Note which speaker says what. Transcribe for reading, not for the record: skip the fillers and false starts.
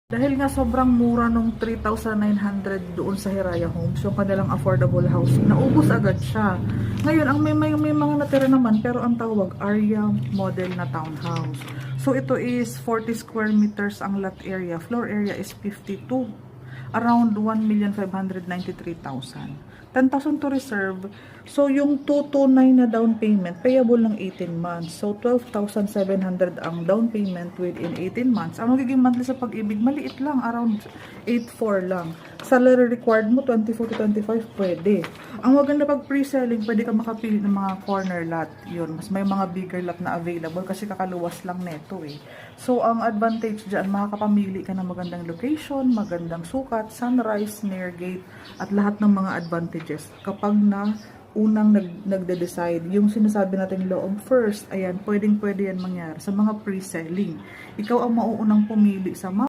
Speaker 1: Dahil nga sobrang mura nung 3,900 doon sa Hiraya Homes, yung kanilang affordable housing, naubos agad siya. Ngayon, ang may mga natira naman, pero ang tawag, Aria model na townhouse. So, ito is 40 square meters ang lot area. Floor area is 52. Around 1,593,000. 10,000 to reserve. So, yung 229 na down payment, payable ng 18 months. So, 12,700 ang down payment within 18 months. Ang magiging monthly sa Pag-ibig, maliit lang. Around 8,400 lang. Salary required mo, 24 to 25, pwede. Ang maganda pag pre-selling, pwede ka makapili ng mga corner lot. Yun, mas may mga bigger lot na available kasi kakaluwas lang neto eh. So, ang advantage dyan, makakapamili ka ng magandang location, magandang sukat, sunrise, near gate, at lahat ng mga advantages. Kapag na unang nagde-decide, yung sinasabi natin law of first, ayan, pwedeng-pwede yan mangyari sa mga pre-selling. Ikaw ang mauunang pumili sa mga